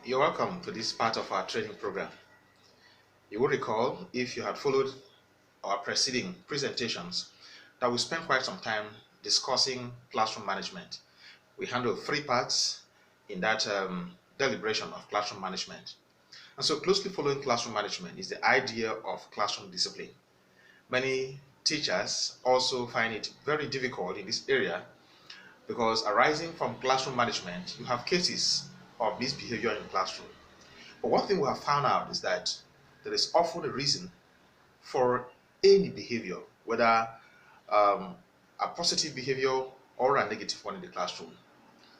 You're welcome to this part of our training program. You will recall, if you had followed our preceding presentations, that we spent quite some time discussing classroom management. We handled three parts in that deliberation of classroom management. And so closely following classroom management is the idea of classroom discipline. Many teachers also find it very difficult in this area because arising from classroom management, you have cases of misbehavior in classroom. But one thing we have found out is that there is often a reason for any behavior, whether a positive behavior or a negative one in the classroom.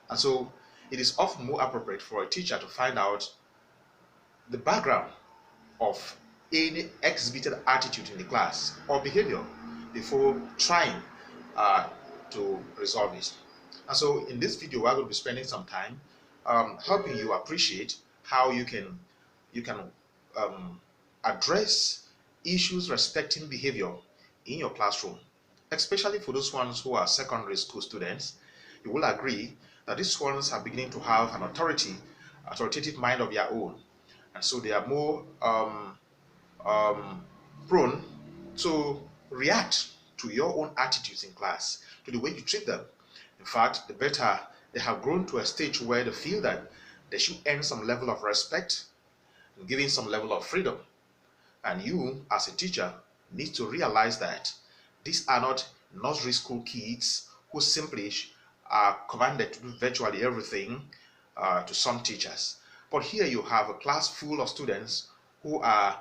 And so it is often more appropriate for a teacher to find out the background of any exhibited attitude in the class or behavior before trying uh, to resolve it. And so in this video, we're going to be spending some time helping you appreciate how you can address issues respecting behavior in your classroom, especially for those ones who are secondary school students. You will agree that these ones are beginning to have an authoritative mind of their own, and so they are more prone to react to your own attitudes in class, to the way you treat them. In fact, the better they have grown to a stage where they feel that they should earn some level of respect and giving some level of freedom. And you, as a teacher, need to realize that these are not nursery school kids who simply are commanded to do virtually everything to some teachers. But here you have a class full of students who are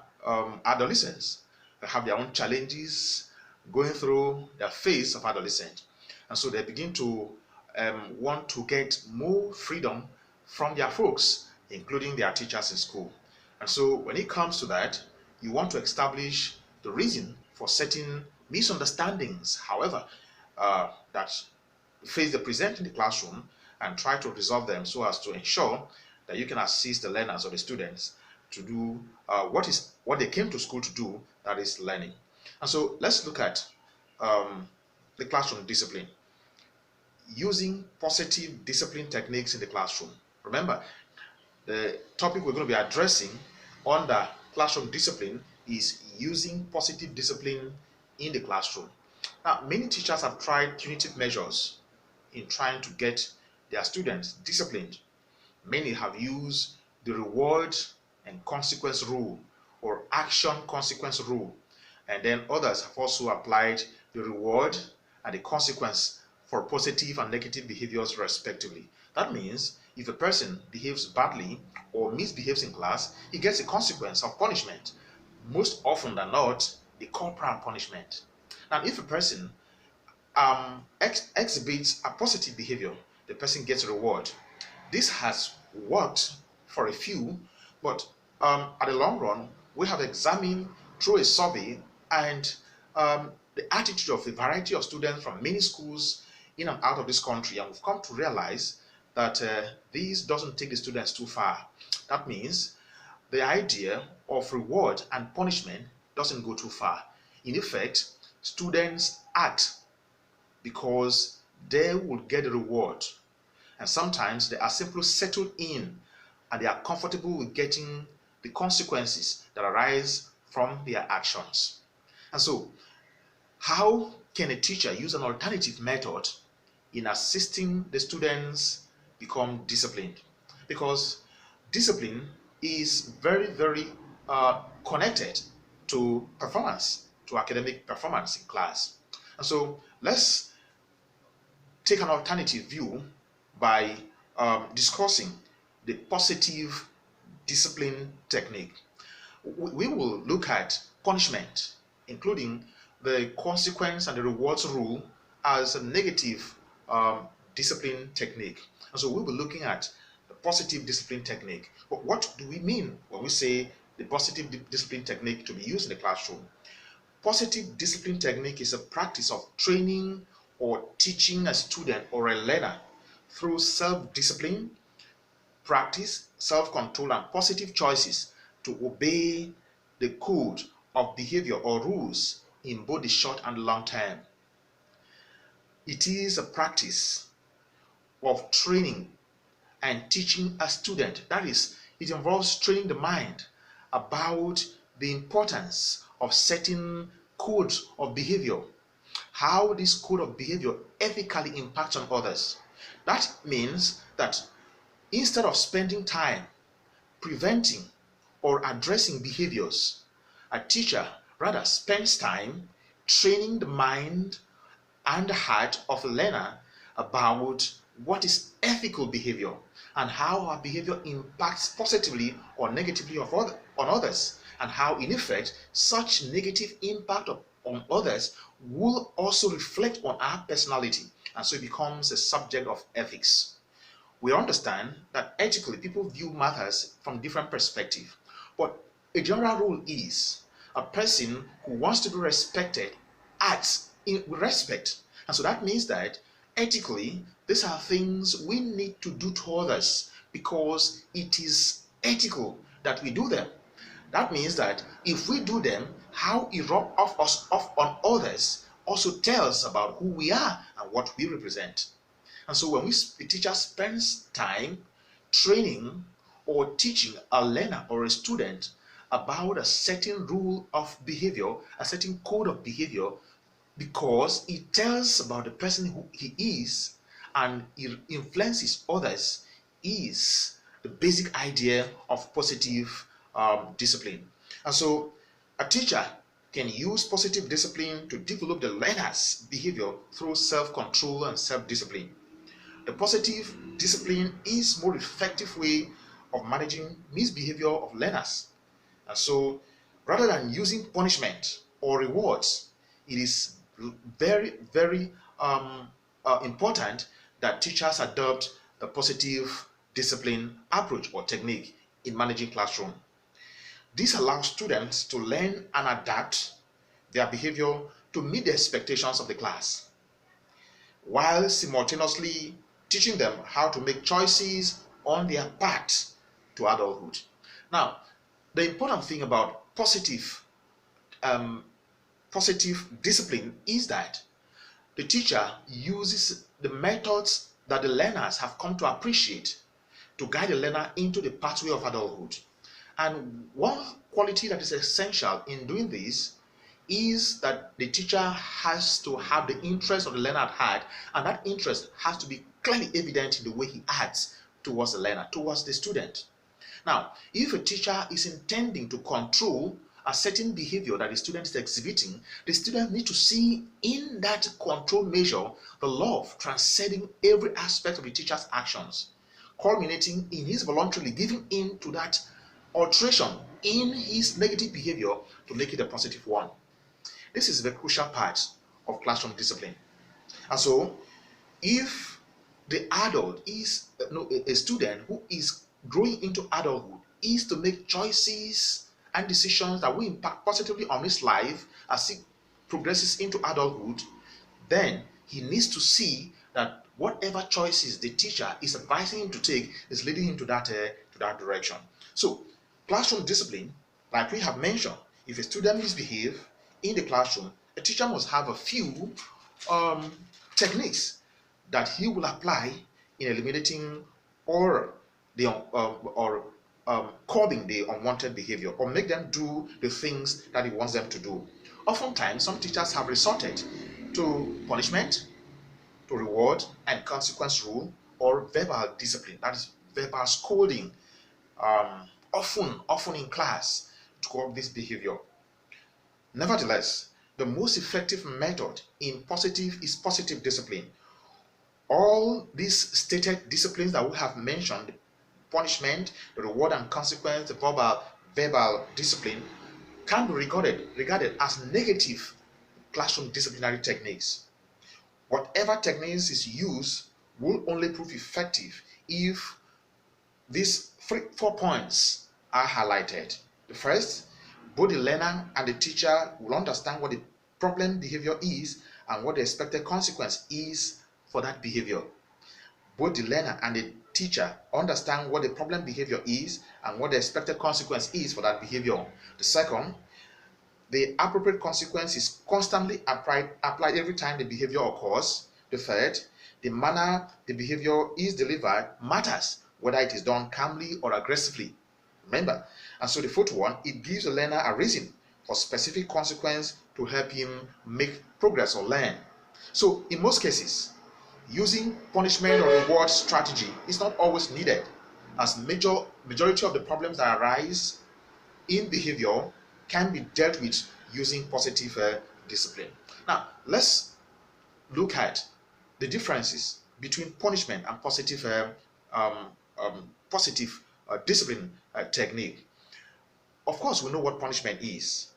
adolescents. They have their own challenges going through their phase of adolescence. And so they begin to want to get more freedom from their folks, including their teachers in school. And so when it comes to that, you want to establish the reason for certain misunderstandings, however, that face the present in the classroom, and try to resolve them so as to ensure that you can assist the learners or the students to do what they came to school to do, that is learning. And so let's look at the classroom discipline, using positive discipline techniques in the classroom. Remember, the topic we're going to be addressing under classroom discipline is using positive discipline in the classroom. Now, many teachers have tried punitive measures in trying to get their students disciplined. Many have used the reward and consequence rule, or action consequence rule, and then others have also applied the reward and the consequence for positive and negative behaviors respectively. That means if a person behaves badly or misbehaves in class, he gets a consequence of punishment, most often than not a corporal punishment. Now if a person exhibits a positive behavior, the person gets a reward. This has worked for a few, but at the long run, we have examined through a survey and the attitude of a variety of students from many schools in and out of this country, and we've come to realize that this doesn't take the students too far. That means the idea of reward and punishment doesn't go too far. In effect, students act because they will get a reward, and sometimes they are simply settled in and they are comfortable with getting the consequences that arise from their actions. And so, how can a teacher use an alternative method in assisting the students become disciplined? Because discipline is very connected to performance, to academic performance in class. And so let's take an alternative view by discussing the positive discipline technique. We will look at punishment, including the consequence and the rewards rule, as a negative discipline technique. And so we'll be looking at the positive discipline technique. But what do we mean when we say the positive discipline technique to be used in the classroom? Positive discipline technique is a practice of training or teaching a student or a learner through self-discipline, practice, self-control, and positive choices to obey the code of behavior or rules in both the short and long term. It is a practice of training and teaching a student, that is, it involves training the mind about the importance of certain codes of behavior, how this code of behavior ethically impacts on others. That means that instead of spending time preventing or addressing behaviors, a teacher rather spends time training the mind and the heart of a learner about what is ethical behavior and how our behavior impacts positively or negatively on others, and how in effect such negative impact on others will also reflect on our personality, and so it becomes a subject of ethics. We understand that ethically people view matters from different perspectives, but a general rule is a person who wants to be respected acts with respect. And so that means that ethically, these are things we need to do to others because it is ethical that we do them. That means that if we do them, how it rubs off on others also tells about who we are and what we represent. And so when a teacher spends time training or teaching a learner or a student about a certain rule of behavior, a certain code of behavior, because it tells about the person who he is and it influences others, is the basic idea of positive discipline. And so a teacher can use positive discipline to develop the learner's behavior through self-control and self-discipline. The positive discipline is more effective way of managing misbehavior of learners. And so rather than using punishment or rewards, it is very important that teachers adopt a positive discipline approach or technique in managing classroom. This allows students to learn and adapt their behavior to meet the expectations of the class, while simultaneously teaching them how to make choices on their path to adulthood. Now, the important thing about um, positive discipline is that the teacher uses the methods that the learners have come to appreciate to guide the learner into the pathway of adulthood. And one quality that is essential in doing this is that the teacher has to have the interest of the learner at heart, and that interest has to be clearly evident in the way he acts towards the learner, towards the student. Now, if a teacher is intending to control a certain behavior that the student is exhibiting, the student needs to see in that control measure the love transcending every aspect of the teacher's actions, culminating in his voluntarily giving in to that alteration in his negative behavior to make it a positive one. This is the crucial part of classroom discipline. And so, if the adult is a student who is growing into adulthood, is to make choices and decisions that will impact positively on his life as he progresses into adulthood, then he needs to see that whatever choices the teacher is advising him to take is leading him to that direction. So, classroom discipline, like we have mentioned, if a student misbehaves in the classroom, a teacher must have a few techniques that he will apply in eliminating or curbing the unwanted behavior, or make them do the things that he wants them to do. Oftentimes, some teachers have resorted to punishment, to reward and consequence rule, or verbal discipline, that is verbal scolding, often in class, to curb this behavior. Nevertheless, the most effective method in positive discipline. All these stated disciplines that we have mentioned, the punishment, the reward and consequence, the verbal discipline, can be regarded as negative classroom disciplinary techniques. Whatever techniques is used will only prove effective if these 4 points are highlighted. The first, both the learner and the teacher will understand what the problem behavior is and what the expected consequence is for that behavior. Both the learner and the teacher understand what the problem behavior is and what the expected consequence is for that behavior. The second, the appropriate consequence is constantly applied every time the behavior occurs. The third, the manner the behavior is delivered matters, whether it is done calmly or aggressively. Remember? And so the fourth one, it gives the learner a reason for specific consequence to help him make progress or learn. So in most cases, using punishment or reward strategy is not always needed, as majority of the problems that arise in behavior can be dealt with using positive discipline. Now, let's look at the differences between punishment and um, positive discipline technique. Of course, we know what punishment is.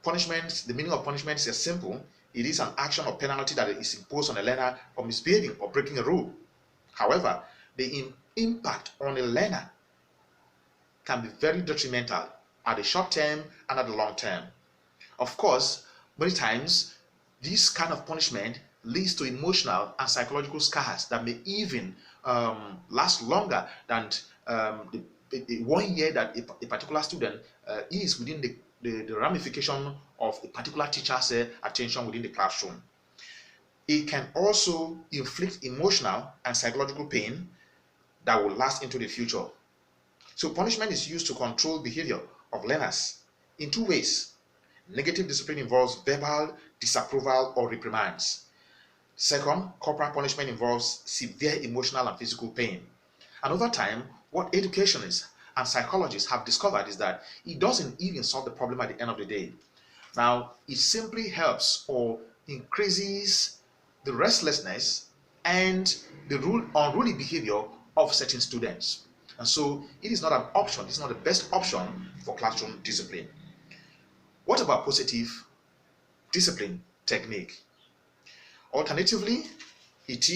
Punishment, the meaning of punishment is simple. It is an action or penalty that is imposed on a learner for misbehaving or breaking a rule. However, the impact on a learner can be very detrimental at the short term and at the long term. Of course, many times this kind of punishment leads to emotional and psychological scars that may even last longer than the 1 year that a particular student is within the ramification of a particular teacher's attention within the classroom. It can also inflict emotional and psychological pain that will last into the future. So punishment is used to control behavior of learners in two ways. Negative discipline involves verbal disapproval or reprimands. Second, corporal punishment involves severe emotional and physical pain. And over time, what educationists and psychologists have discovered is that it doesn't even solve the problem at the end of the day. Now, it simply helps or increases the restlessness and the unruly behavior of certain students. And so it is not an option, it's not the best option for classroom discipline. What about positive discipline technique? Alternatively, it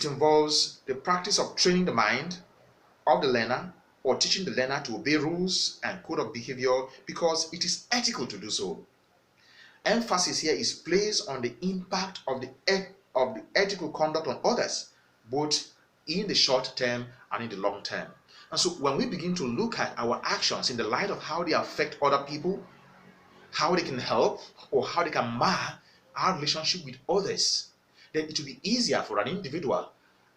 involves the practice of training the mind of the learner or teaching the learner to obey rules and code of behavior because it is ethical to do so. Emphasis here is placed on the impact of the ethical conduct on others, both in the short term and in the long term. And so when we begin to look at our actions in the light of how they affect other people, how they can help, or how they can mar our relationship with others, then it will be easier for an individual,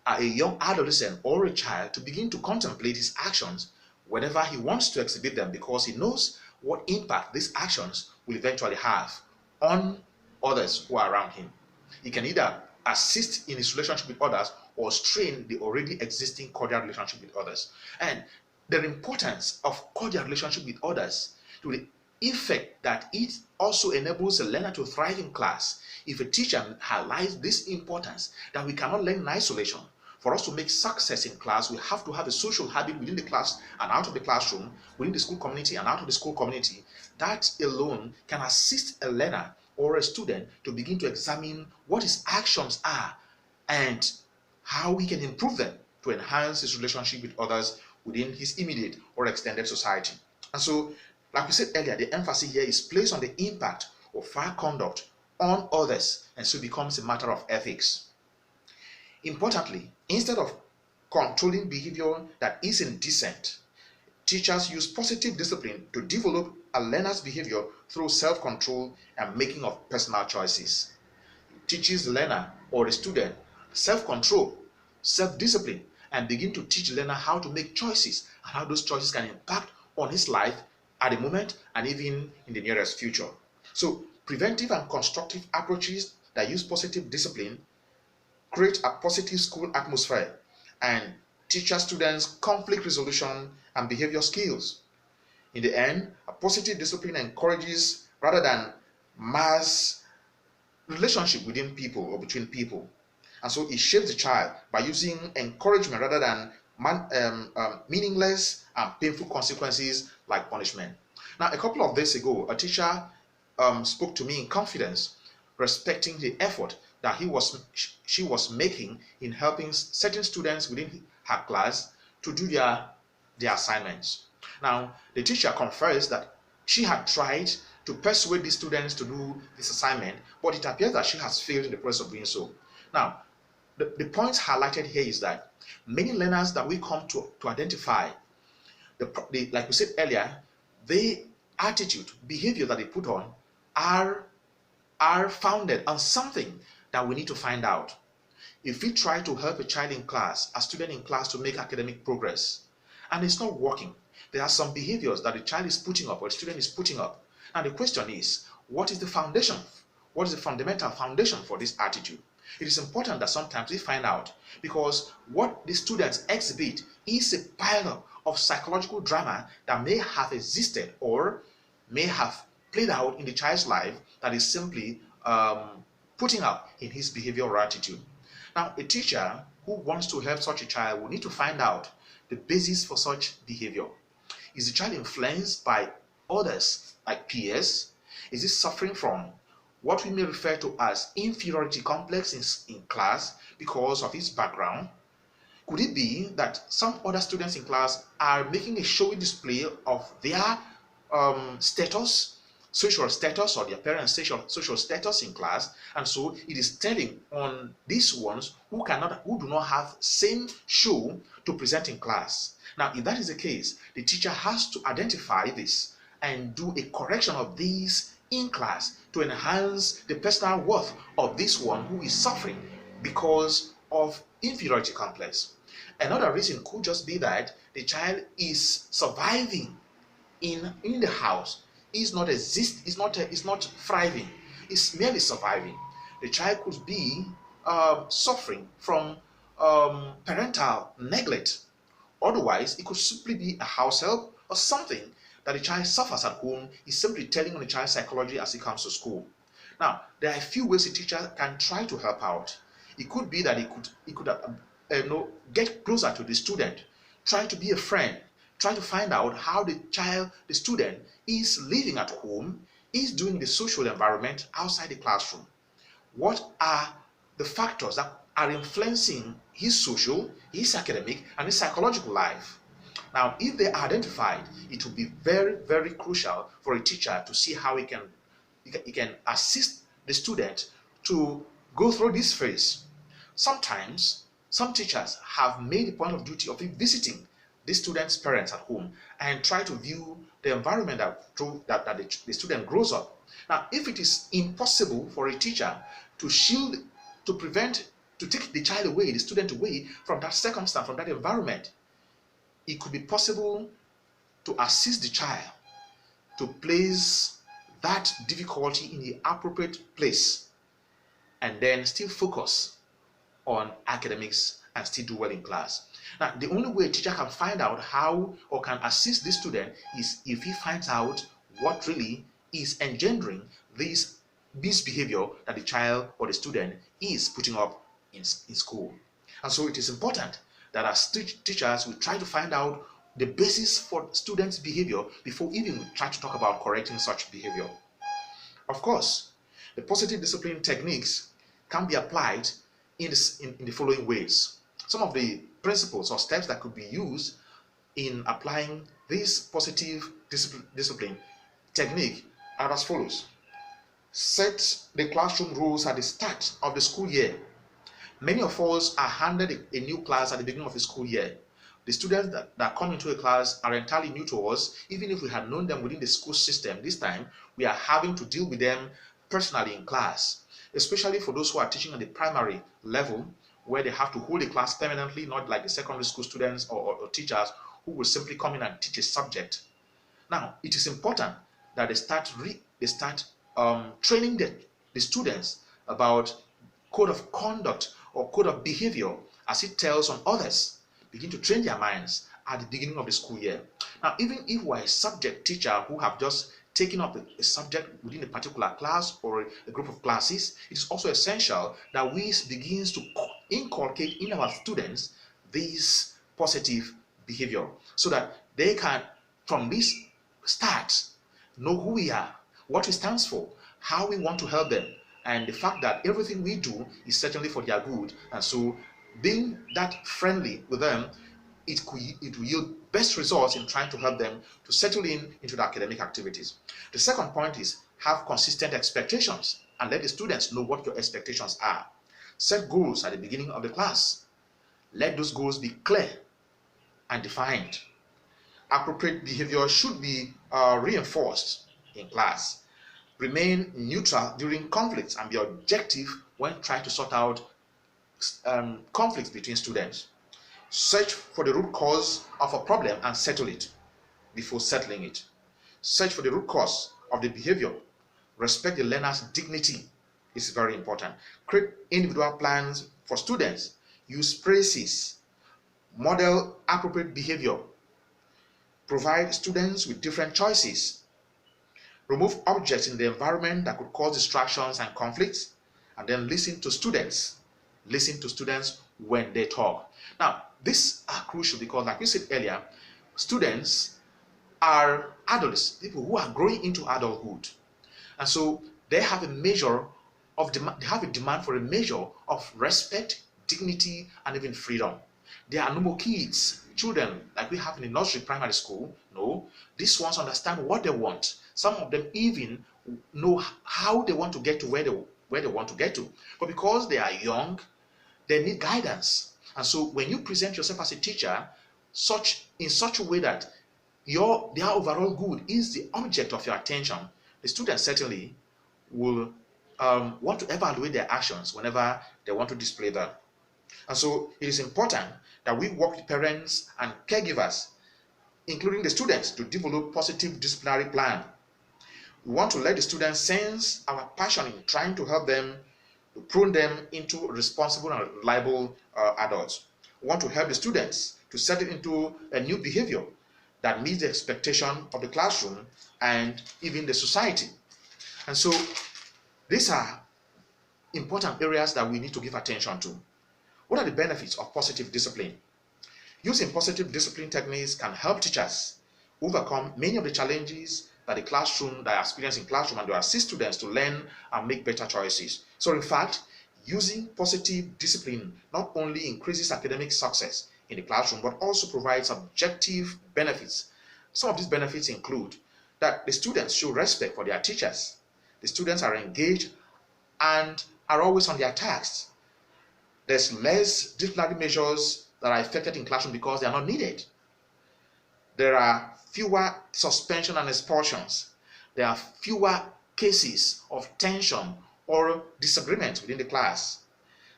a young adolescent or a child, to begin to contemplate his actions whenever he wants to exhibit them, because he knows what impact these actions will eventually have on others who are around him. He can either assist in his relationship with others or strain the already existing cordial relationship with others. And the importance of cordial relationship with others to the effect that it also enables a learner to thrive in class. If a teacher highlights this importance that we cannot learn in isolation, for us to make success in class, we have to have a social habit within the class and out of the classroom, within the school community and out of the school community. That alone can assist a learner or a student to begin to examine what his actions are and how he can improve them to enhance his relationship with others within his immediate or extended society. And so, like we said earlier, the emphasis here is placed on the impact of fair conduct on others, and so it becomes a matter of ethics. Importantly, instead of controlling behavior that is indecent, teachers use positive discipline to develop a learner's behavior through self-control and making of personal choices. It teaches the learner or the student self-control, self-discipline, and begin to teach the learner how to make choices and how those choices can impact on his life at the moment and even in the nearest future. So, preventive and constructive approaches that use positive discipline create a positive school atmosphere and teach students conflict resolution and behavior skills. In the end, a positive discipline encourages rather than mass relationship within people or between people. And so it shapes the child by using encouragement rather than meaningless and painful consequences like punishment. Now, a couple of days ago, a teacher spoke to me in confidence respecting the effort that she was making in helping certain students within her class to do their assignments. Now, the teacher confessed that she had tried to persuade the students to do this assignment, but it appears that she has failed in the process of doing so. Now, the point highlighted here is that many learners that we come to identify, like we said earlier, the attitude, behavior that they put on are founded on something that we need to find out. If we try to help a child in class, a student in class, to make academic progress, and it's not working. There are some behaviors that the child is putting up or the student is putting up. And the question is, what is the foundation? What is the fundamental foundation for this attitude? It is important that sometimes we find out, because what the students exhibit is a pile of psychological drama that may have existed or may have played out in the child's life that is simply putting out in his behavior or attitude. Now, a teacher who wants to help such a child will need to find out the basis for such behavior. Is the child influenced by others, like peers? Is he suffering from what we may refer to as inferiority complex in class because of his background? Could it be that some other students in class are making a showy display of their status, social status, or their parents' social status in class, and so it is telling on these ones who do not have same show to present in class? Now, if that is the case, the teacher has to identify this and do a correction of these in class to enhance the personal worth of this one who is suffering because of inferiority complex. Another reason could just be that the child is surviving in the house. Is not thriving. It's merely surviving. The child could be suffering from parental neglect. Otherwise, it could simply be a house help or something that the child suffers at home is simply telling on the child's psychology as he comes to school. Now, there are a few ways a teacher can try to help out. It could be that he could get closer to the student, try to be a friend, try to find out how the student is living at home, is doing the social environment outside the classroom. What are the factors that are influencing his social, his academic, and his psychological life? Now, if they are identified, it will be very, very crucial for a teacher to see how he can assist the student to go through this phase. Sometimes, some teachers have made a point of duty of visiting the student's parents at home and try to view the environment that the student grows up. Now, if it is impossible for a teacher to take the child away, the student away from that circumstance, from that environment, it could be possible to assist the child to place that difficulty in the appropriate place and then still focus on academics and still do well in class. Now, the only way a teacher can find out how or can assist this student is if he finds out what really is engendering this behavior that the child or the student is putting up in school. And so it is important that as teachers we try to find out the basis for students' behavior before even we try to talk about correcting such behavior. Of course, the positive discipline techniques can be applied in the following ways. Some of the principles or steps that could be used in applying this positive discipline technique are as follows. Set the classroom rules at the start of the school year. Many of us are handed a new class at the beginning of the school year. The students that come into a class are entirely new to us. Even if we had known them within the school system, this time we are having to deal with them personally in class, especially for those who are teaching at the primary level, where they have to hold a class permanently, not like the secondary school students or teachers who will simply come in and teach a subject. Now, it is important that they start training the students about code of conduct or code of behavior as it tells on others. Begin to train their minds at the beginning of the school year. Now, even if we're a subject teacher who have just taken up a subject within a particular class or a group of classes, it is also essential that we begin to inculcate in our students this positive behavior so that they can, from this start, know who we are, what we stand for, how we want to help them, and the fact that everything we do is certainly for their good. And so being that friendly with them, it will yield best results in trying to help them to settle into the academic activities. The second point is have consistent expectations and let the students know what your expectations are. Set goals at the beginning of the class. Let those goals be clear and defined. Appropriate behavior should be reinforced in class. Remain neutral during conflicts and be objective when trying to sort out conflicts between students. Search for the root cause of a problem and settle it before settling it. Search for the root cause of the behavior. Respect the learner's dignity is very important. Create individual plans for students. Use praises. Model appropriate behavior. Provide students with different choices. Remove objects in the environment that could cause distractions and conflicts. And then listen to students. Listen to students when they talk. Now, these are crucial because, like we said earlier, students are adults, people who are growing into adulthood. And so they have a measure of they have a demand for a measure of respect, dignity, and even freedom. They are no more kids, children like we have in the nursery primary school. No, these ones understand what they want. Some of them even know how they want to get to where they want to get to. But because they are young, they need guidance. And so when you present yourself as a teacher in such a way that their overall good is the object of your attention, the students certainly will want to evaluate their actions whenever they want to display them. And so it is important that we work with parents and caregivers, including the students, to develop positive disciplinary plan. We want to let the students sense our passion in trying to help them, to prune them into responsible and reliable adults. We want to help the students to settle into a new behavior that meets the expectation of the classroom and even the society. And so these are important areas that we need to give attention to. What are the benefits of positive discipline? Using positive discipline techniques can help teachers overcome many of the challenges that they experience in classroom, and to assist students to learn and make better choices. So in fact, using positive discipline not only increases academic success in the classroom, but also provides objective benefits. Some of these benefits include that the students show respect for their teachers. The students are engaged and are always on their tasks. There's less disciplinary measures that are effected in classroom because they are not needed. There are fewer suspension and expulsions. There are fewer cases of tension or disagreement within the class.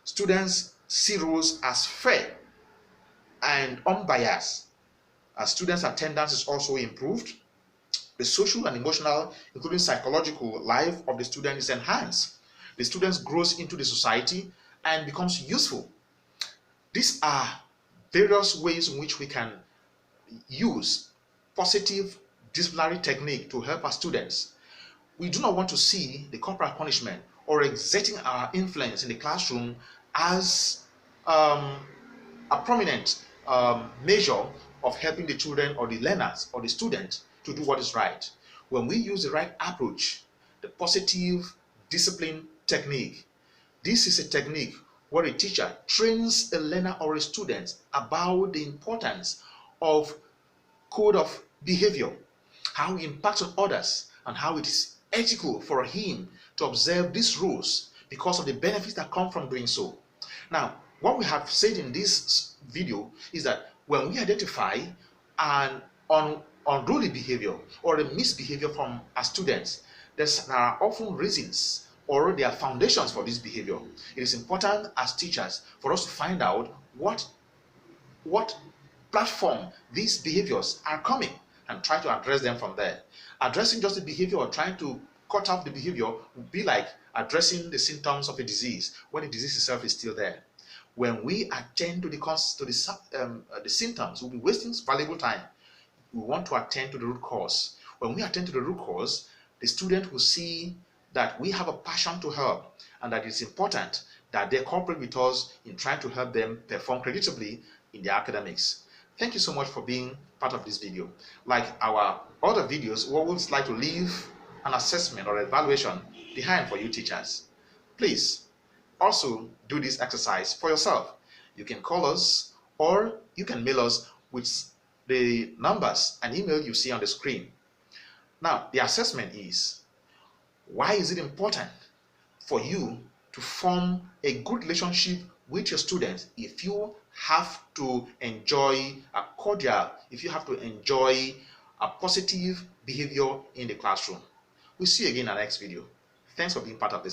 Students see rules as fair and unbiased. As students' attendance is also improved, the social and emotional, including psychological life of the student is enhanced. The student grows into the society and becomes useful. These are various ways in which we can use positive disciplinary technique to help our students. We do not want to see the corporal punishment or exerting our influence in the classroom as a prominent measure of helping the children or the learners or the students to do what is right. When we use the right approach, the positive discipline technique, this is a technique where a teacher trains a learner or a student about the importance of code of behavior, how it impacts on others, and how it is ethical for him to observe these rules because of the benefits that come from doing so. Now, what we have said in this video is that when we identify an unruly behavior or a misbehavior from our students, there are often reasons or there are foundations for this behavior. It is important as teachers for us to find out what platform these behaviors are coming and try to address them from there. Addressing just the behavior or trying to cut off the behavior would be like addressing the symptoms of a disease when the disease itself is still there. When we attend to the symptoms, we'll be wasting valuable time. We want to attend to the root cause. When we attend to the root cause, the student will see that we have a passion to help and that it's important that they cooperate with us in trying to help them perform creditably in their academics. Thank you so much for being part of this video. Like our other videos, we would like to leave an assessment or evaluation behind for you teachers. Please also do this exercise for yourself. You can call us or you can mail us with the numbers and email you see on the screen. Now, the assessment is, why is it important for you to form a good relationship with your students if you have to enjoy a cordial, if you have to enjoy a positive behavior in the classroom? We'll see you again in our next video. Thanks for being part of this.